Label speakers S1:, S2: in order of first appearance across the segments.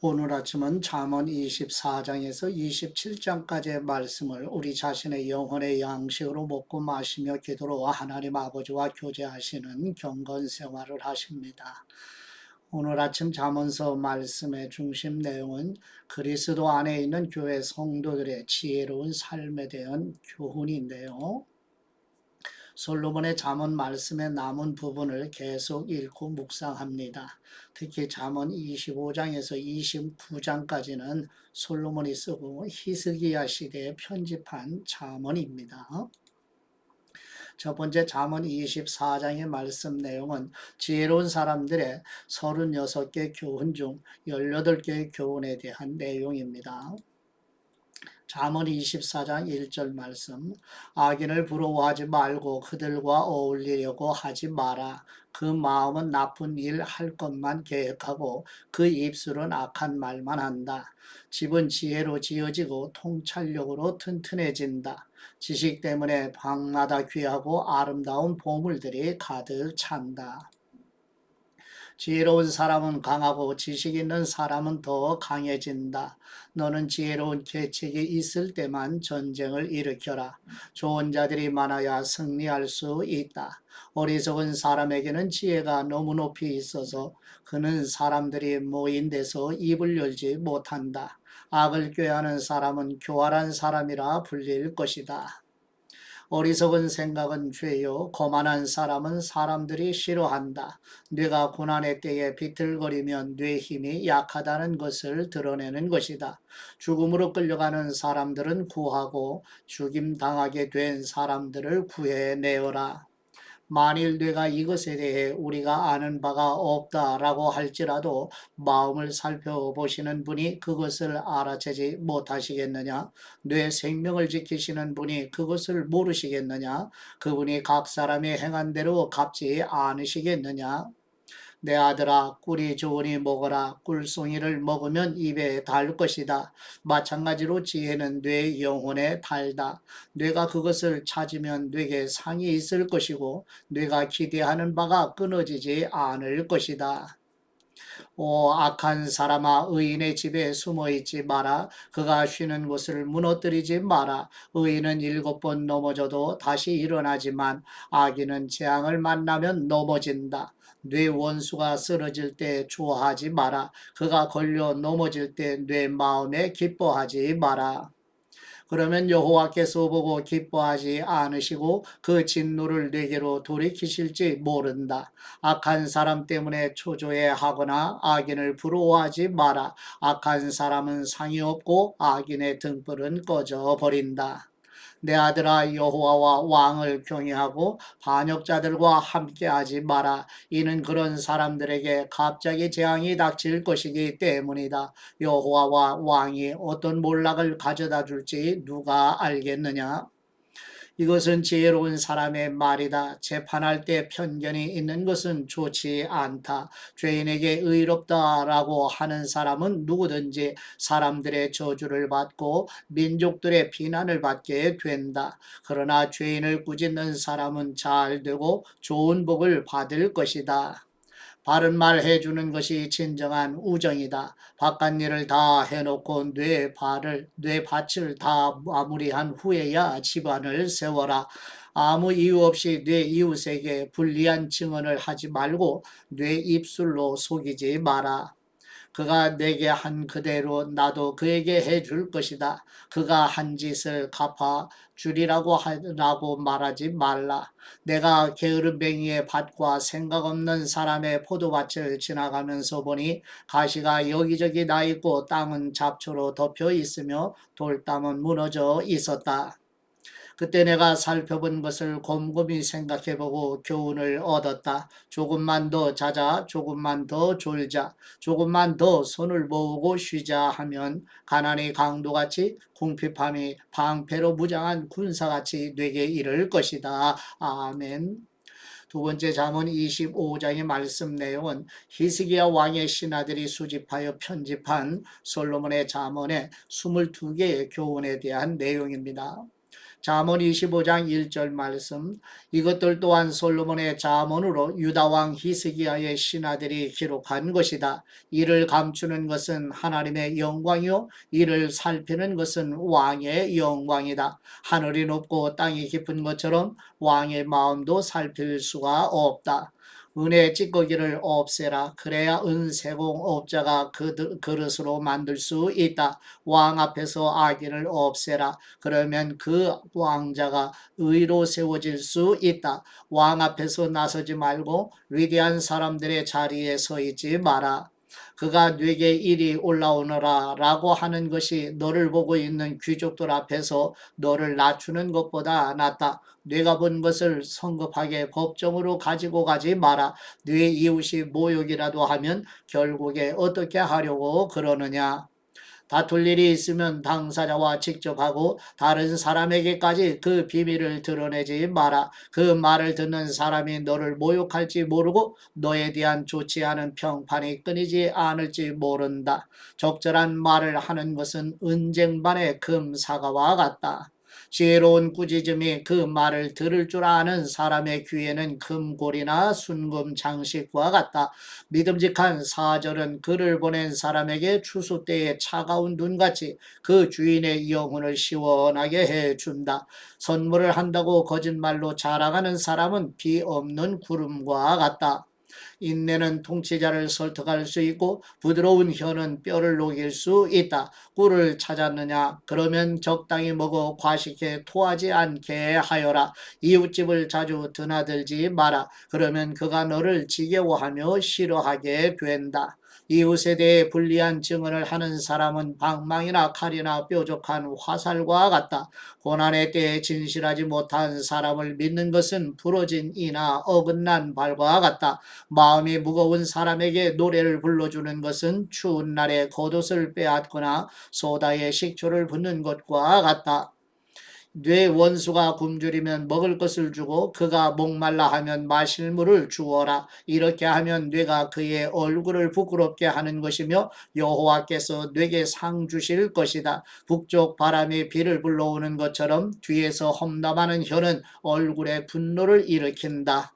S1: 오늘 아침은 잠언 24장에서 27장까지의 말씀을 우리 자신의 영혼의 양식으로 먹고 마시며 기도로 하나님 아버지와 교제하시는 경건 생활을 하십니다. 오늘 아침 잠언서 말씀의 중심 내용은 그리스도 안에 있는 교회 성도들의 지혜로운 삶에 대한 교훈인데요. 솔로몬의 잠언 말씀의 남은 부분을 계속 읽고 묵상합니다. 특히 잠언 25장에서 29장까지는 솔로몬이 쓰고 히스기야 시대에 편집한 잠언입니다. 첫 번째 잠언 24장의 말씀 내용은 지혜로운 사람들의 36개 교훈 중 18개의 교훈에 대한 내용입니다. 잠언 24장 1절 말씀, 악인을 부러워하지 말고 그들과 어울리려고 하지 마라. 그 마음은 나쁜 일 할 것만 계획하고 그 입술은 악한 말만 한다. 집은 지혜로 지어지고 통찰력으로 튼튼해진다. 지식 때문에 방마다 귀하고 아름다운 보물들이 가득 찬다. 지혜로운 사람은 강하고 지식 있는 사람은 더 강해진다. 너는 지혜로운 계책이 있을 때만 전쟁을 일으켜라. 좋은 자들이 많아야 승리할 수 있다. 어리석은 사람에게는 지혜가 너무 높이 있어서 그는 사람들이 모인 데서 입을 열지 못한다. 악을 꾀하는 사람은 교활한 사람이라 불릴 것이다. 어리석은 생각은 죄요, 거만한 사람은 사람들이 싫어한다. 뇌가 고난의 때에 비틀거리면 뇌 힘이 약하다는 것을 드러내는 것이다. 죽음으로 끌려가는 사람들은 구하고 죽임 당하게 된 사람들을 구해내어라. 만일 내가 이것에 대해 우리가 아는 바가 없다라고 할지라도 마음을 살펴보시는 분이 그것을 알아채지 못하시겠느냐? 내 생명을 지키시는 분이 그것을 모르시겠느냐? 그분이 각 사람이 행한 대로 갚지 않으시겠느냐? 내 아들아, 꿀이 좋으니 먹어라. 꿀송이를 먹으면 입에 달 것이다. 마찬가지로 지혜는 뇌 영혼에 달다. 뇌가 그것을 찾으면 뇌에 상이 있을 것이고 뇌가 기대하는 바가 끊어지지 않을 것이다. 오 악한 사람아, 의인의 집에 숨어 있지 마라. 그가 쉬는 곳을 무너뜨리지 마라. 의인은 7번 넘어져도 다시 일어나지만 악인은 재앙을 만나면 넘어진다. 네 원수가 쓰러질 때 좋아하지 마라. 그가 걸려 넘어질 때 내 마음에 기뻐하지 마라. 그러면 여호와께서 보고 기뻐하지 않으시고 그 진노를 내게로 돌이키실지 모른다. 악한 사람 때문에 초조해하거나 악인을 부러워하지 마라. 악한 사람은 상이 없고 악인의 등불은 꺼져버린다. 내 아들아, 여호와와 왕을 경외하고 반역자들과 함께하지 마라. 이는 그런 사람들에게 갑자기 재앙이 닥칠 것이기 때문이다. 여호와와 왕이 어떤 몰락을 가져다 줄지 누가 알겠느냐? 이것은 지혜로운 사람의 말이다. 재판할 때 편견이 있는 것은 좋지 않다. 죄인에게 의롭다라고 하는 사람은 누구든지 사람들의 저주를 받고 민족들의 비난을 받게 된다. 그러나 죄인을 꾸짖는 사람은 잘 되고 좋은 복을 받을 것이다. 바른 말 해주는 것이 진정한 우정이다. 바깥 일을 다 해놓고 뇌 밭을 다 마무리한 후에야 집안을 세워라. 아무 이유 없이 뇌 이웃에게 불리한 증언을 하지 말고 뇌 입술로 속이지 마라. 그가 내게 한 그대로 나도 그에게 해줄 것이다. 그가 한 짓을 갚아 주리라고 하라고 말하지 말라. 내가 게으름뱅이의 밭과 생각 없는 사람의 포도밭을 지나가면서 보니 가시가 여기저기 나 있고 땅은 잡초로 덮여 있으며 돌담은 무너져 있었다. 그때 내가 살펴본 것을 곰곰이 생각해보고 교훈을 얻었다. 조금만 더 자자, 조금만 더 졸자, 조금만 더 손을 모으고 쉬자 하면 가난이 강도같이 궁핍함이 방패로 무장한 군사같이 내게 이를 것이다. 아멘. 두 번째 잠언 25장의 말씀 내용은 히스기야 왕의 신하들이 수집하여 편집한 솔로몬의 잠언의 22개의 교훈에 대한 내용입니다. 잠언 25장 1절 말씀. 이것들 또한 솔로몬의 잠언으로 유다왕 히스기야의 신하들이 기록한 것이다. 이를 감추는 것은 하나님의 영광이요 이를 살피는 것은 왕의 영광이다. 하늘이 높고 땅이 깊은 것처럼 왕의 마음도 살필 수가 없다. 은의 찌꺼기를 없애라. 그래야 은세공 업자가 그릇으로 만들 수 있다. 왕 앞에서 악인을 없애라. 그러면 그 왕자가 의로 세워질 수 있다. 왕 앞에서 나서지 말고 위대한 사람들의 자리에 서 있지 마라. 그가 네게 이리 올라오너라 라고 하는 것이 너를 보고 있는 귀족들 앞에서 너를 낮추는 것보다 낫다. 네가 본 것을 성급하게 법정으로 가지고 가지 마라. 네 이웃이 모욕이라도 하면 결국에 어떻게 하려고 그러느냐. 다툴 일이 있으면 당사자와 직접 하고 다른 사람에게까지 그 비밀을 드러내지 마라. 그 말을 듣는 사람이 너를 모욕할지 모르고 너에 대한 좋지 않은 평판이 끊이지 않을지 모른다. 적절한 말을 하는 것은 은쟁반의 금사과와 같다. 지혜로운 꾸짖음이 그 말을 들을 줄 아는 사람의 귀에는 금골이나 순금 장식과 같다. 믿음직한 사절은 그를 보낸 사람에게 추수 때의 차가운 눈같이 그 주인의 영혼을 시원하게 해준다. 선물을 한다고 거짓말로 자랑하는 사람은 비 없는 구름과 같다. 인내는 통치자를 설득할 수 있고 부드러운 혀는 뼈를 녹일 수 있다. 꿀을 찾았느냐? 그러면 적당히 먹어 과식해 토하지 않게 하여라. 이웃집을 자주 드나들지 마라. 그러면 그가 너를 지겨워하며 싫어하게 된다. 이웃에 대해 불리한 증언을 하는 사람은 방망이나 칼이나 뾰족한 화살과 같다. 고난의 때에 진실하지 못한 사람을 믿는 것은 부러진 이나 어긋난 발과 같다. 마음이 무거운 사람에게 노래를 불러주는 것은 추운 날에 겉옷을 빼앗거나 소다에 식초를 붓는 것과 같다. 네 원수가 굶주리면 먹을 것을 주고 그가 목말라 하면 마실 물을 주어라. 이렇게 하면 뇌가 그의 얼굴을 부끄럽게 하는 것이며 여호와께서 뇌게 상 주실 것이다. 북쪽 바람이 비를 불러오는 것처럼 뒤에서 험담하는 혀는 얼굴에 분노를 일으킨다.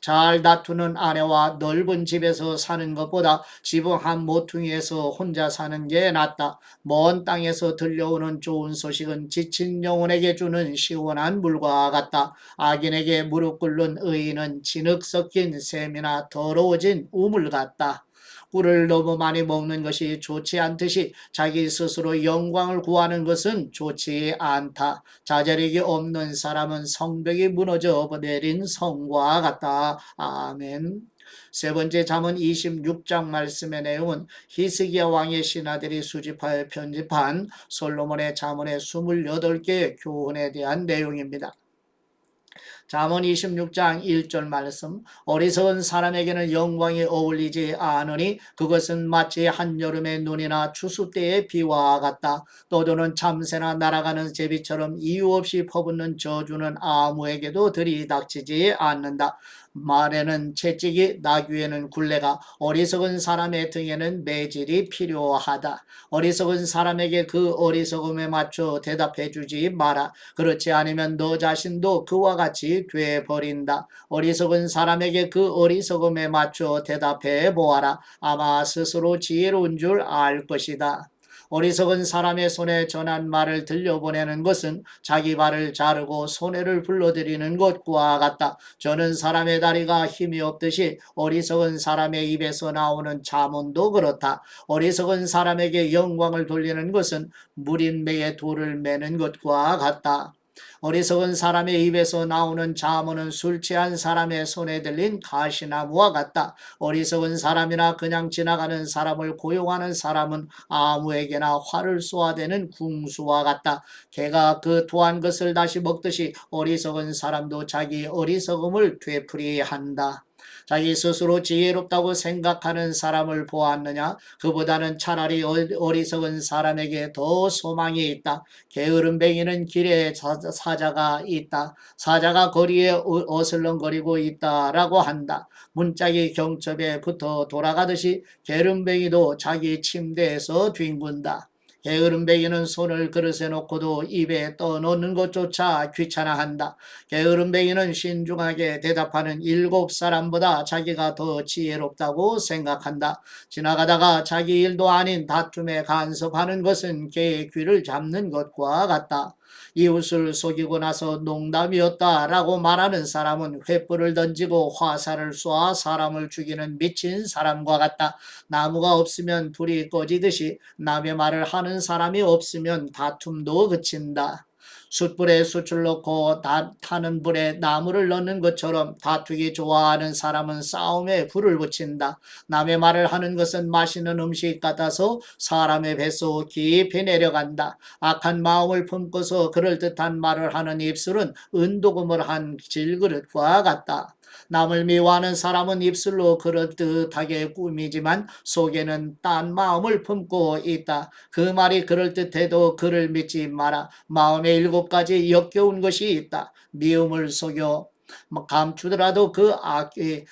S1: 잘 다투는 아내와 넓은 집에서 사는 것보다 지붕 한 모퉁이에서 혼자 사는 게 낫다. 먼 땅에서 들려오는 좋은 소식은 지친 영혼에게 주는 시원한 물과 같다. 악인에게 무릎 꿇는 의인은 진흙 섞인 샘이나 더러워진 우물 같다. 꿀을 너무 많이 먹는 것이 좋지 않듯이 자기 스스로 영광을 구하는 것은 좋지 않다. 자잘력이 없는 사람은 성벽이 무너져 내린 성과 같다. 아멘. 세 번째 잠언 26장 말씀의 내용은 히스기야 왕의 신하들이 수집하여 편집한 솔로몬의 잠언의 28개의 교훈에 대한 내용입니다. 잠언 26장 1절 말씀. 어리석은 사람에게는 영광이 어울리지 않으니 그것은 마치 한여름의 눈이나 추수 때의 비와 같다. 떠도는 참새나 날아가는 제비처럼 이유 없이 퍼붓는 저주는 아무에게도 들이닥치지 않는다. 말에는 채찍이, 나귀에는 굴레가, 어리석은 사람의 등에는 매질이 필요하다. 어리석은 사람에게 그 어리석음에 맞춰 대답해 주지 마라. 그렇지 않으면 너 자신도 그와 같이 돼 버린다. 어리석은 사람에게 그 어리석음에 맞춰 대답해 보아라. 아마 스스로 지혜로운 줄 알 것이다. 어리석은 사람의 손에 전한 말을 들려보내는 것은 자기 발을 자르고 손해를 불러들이는 것과 같다. 저는 사람의 다리가 힘이 없듯이 어리석은 사람의 입에서 나오는 잠언도 그렇다. 어리석은 사람에게 영광을 돌리는 것은 무린매에 돌을 매는 것과 같다. 어리석은 사람의 입에서 나오는 잠언은 술 취한 사람의 손에 들린 가시나무와 같다. 어리석은 사람이나 그냥 지나가는 사람을 고용하는 사람은 아무에게나 활을 쏘아대는 궁수와 같다. 개가 그 토한 것을 다시 먹듯이 어리석은 사람도 자기 어리석음을 되풀이한다. 자기 스스로 지혜롭다고 생각하는 사람을 보았느냐? 그보다는 차라리 어리석은 사람에게 더 소망이 있다. 게으름뱅이는 길에 사자가 있다. 사자가 거리에 어슬렁거리고 있다라고 한다. 문짝이 경첩에 붙어 돌아가듯이 게으름뱅이도 자기 침대에서 뒹군다. 게으름뱅이는 손을 그릇에 놓고도 입에 떠넣는 것조차 귀찮아한다. 게으름뱅이는 신중하게 대답하는 7사람보다 자기가 더 지혜롭다고 생각한다. 지나가다가 자기 일도 아닌 다툼에 간섭하는 것은 개의 귀를 잡는 것과 같다. 이웃을 속이고 나서 농담이었다라고 말하는 사람은 횃불을 던지고 화살을 쏴 사람을 죽이는 미친 사람과 같다. 나무가 없으면 불이 꺼지듯이 남의 말을 하는 사람이 없으면 다툼도 그친다. 숯불에 숯을 넣고 타는 불에 나무를 넣는 것처럼 다투기 좋아하는 사람은 싸움에 불을 붙인다. 남의 말을 하는 것은 맛있는 음식 같아서 사람의 뱃속 깊이 내려간다. 악한 마음을 품고서 그럴듯한 말을 하는 입술은 은도금을 한 질그릇과 같다. 남을 미워하는 사람은 입술로 그럴듯하게 꾸미지만 속에는 딴 마음을 품고 있다. 그 말이 그럴듯해도 그를 믿지 마라. 마음에 7가지 역겨운 것이 있다. 미움을 속여 감추더라도 그 악이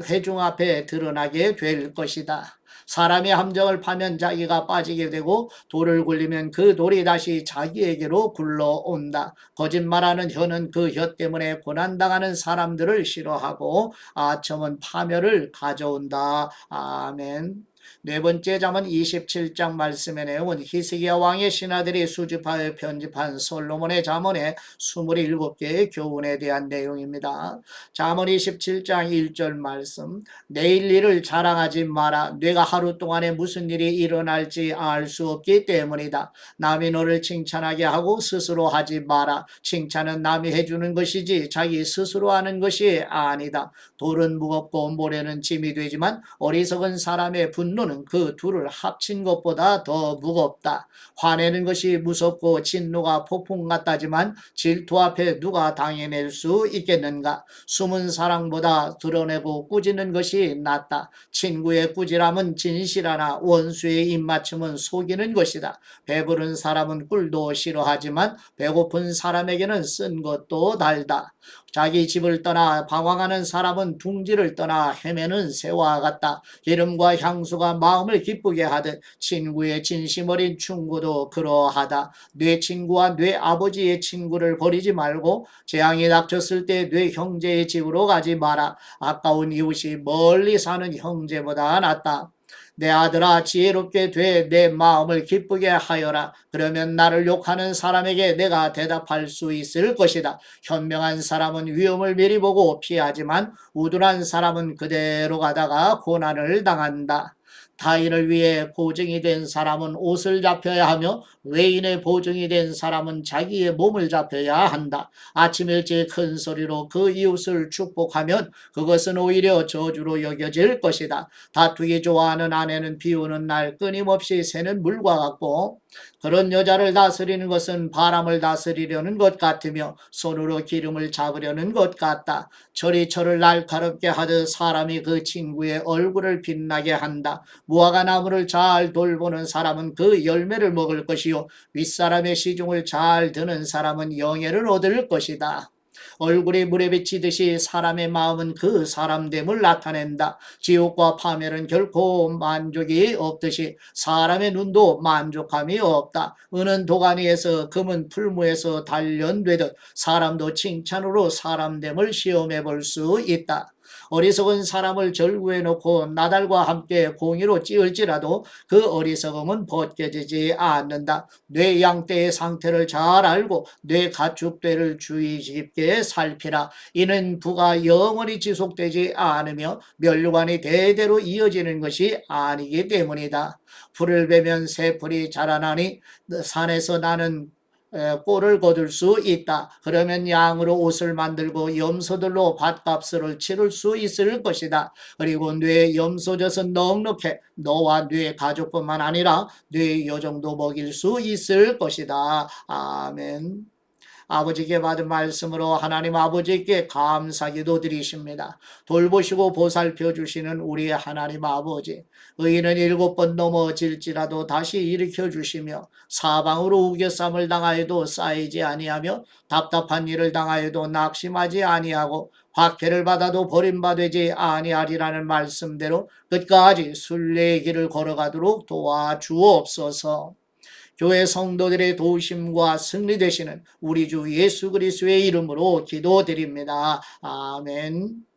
S1: 회중 앞에 드러나게 될 것이다. 사람이 함정을 파면 자기가 빠지게 되고 돌을 굴리면 그 돌이 다시 자기에게로 굴러온다. 거짓말하는 혀는 그 혀 때문에 고난당하는 사람들을 싫어하고 아첨은 파멸을 가져온다. 아멘. 네 번째 잠언 27장 말씀의 내용은 히스기야 왕의 신하들이 수집하여 편집한 솔로몬의 잠언의 27개의 교훈에 대한 내용입니다. 잠언 27장 1절 말씀, 내일 일을 자랑하지 마라. 내가 하루 동안에 무슨 일이 일어날지 알 수 없기 때문이다. 남이 너를 칭찬하게 하고 스스로 하지 마라. 칭찬은 남이 해주는 것이지 자기 스스로 하는 것이 아니다. 돌은 무겁고 모래는 짐이 되지만 어리석은 사람의 분노는 그 둘을 합친 것보다 더 무겁다. 화내는 것이 무섭고 진노가 폭풍 같다지만 질투 앞에 누가 당해낼 수 있겠는가? 숨은 사랑보다 드러내고 꾸짖는 것이 낫다. 친구의 꾸지람은 진실하나 원수의 입맞춤은 속이는 것이다. 배부른 사람은 꿀도 싫어하지만 배고픈 사람에게는 쓴 것도 달다. 자기 집을 떠나 방황하는 사람은 둥지를 떠나 헤매는 새와 같다. 기름과 향수가 마음을 기쁘게 하듯 친구의 진심 어린 충고도 그러하다. 내 친구와 내 아버지의 친구를 버리지 말고 재앙이 닥쳤을 때 내 형제의 집으로 가지 마라. 아까운 이웃이 멀리 사는 형제보다 낫다. 내 아들아 지혜롭게 돼 내 마음을 기쁘게 하여라. 그러면 나를 욕하는 사람에게 내가 대답할 수 있을 것이다. 현명한 사람은 위험을 미리 보고 피하지만 우둔한 사람은 그대로 가다가 고난을 당한다. 타인을 위해 보증이 된 사람은 옷을 잡혀야 하며 외인의 보증이 된 사람은 자기의 몸을 잡혀야 한다. 아침 일찍 큰 소리로 그 이웃을 축복하면 그것은 오히려 저주로 여겨질 것이다. 다투기 좋아하는 아내는 비 오는 날 끊임없이 새는 물과 같고 그런 여자를 다스리는 것은 바람을 다스리려는 것 같으며 손으로 기름을 잡으려는 것 같다. 철이 날카롭게 하듯 사람이 그 친구의 얼굴을 빛나게 한다. 무화과 나무를 잘 돌보는 사람은 그 열매를 먹을 것이요 윗사람의 시중을 잘 드는 사람은 영예를 얻을 것이다. 얼굴이 물에 비치듯이 사람의 마음은 그 사람됨을 나타낸다. 지옥과 파멸은 결코 만족이 없듯이 사람의 눈도 만족함이 없다. 은은 도가니에서 금은 풀무에서 단련되듯 사람도 칭찬으로 사람됨을 시험해 볼 수 있다. 어리석은 사람을 절구해 놓고 나달과 함께 공의로 찌을지라도 그 어리석음은 벗겨지지 않는다. 뇌 양떼의 상태를 잘 알고 뇌 가축대를 주의 깊게 살피라. 이는 부가 영원히 지속되지 않으며 멸류관이 대대로 이어지는 것이 아니기 때문이다. 풀을 베면 새풀이 자라나니 산에서 나는 꼴을 거둘 수 있다. 그러면 양으로 옷을 만들고 염소들로 밭값을 치를 수 있을 것이다. 그리고 뇌 염소젖은 넉넉해 너와 뇌 가족뿐만 아니라 뇌 요정도 먹일 수 있을 것이다. 아멘. 아버지께 받은 말씀으로 하나님 아버지께 감사기도 드리십니다. 돌보시고 보살펴 주시는 우리의 하나님 아버지, 의인은 7번 넘어질지라도 다시 일으켜 주시며 사방으로 우겨쌈을 당하여도 쌓이지 아니하며 답답한 일을 당하여도 낙심하지 아니하고 박해를 받아도 버림받지 아니하리라는 말씀대로 끝까지 순례의 길을 걸어가도록 도와주옵소서. 교회 성도들의 도우심과 승리 되시는 우리 주 예수 그리스도의 이름으로 기도드립니다. 아멘.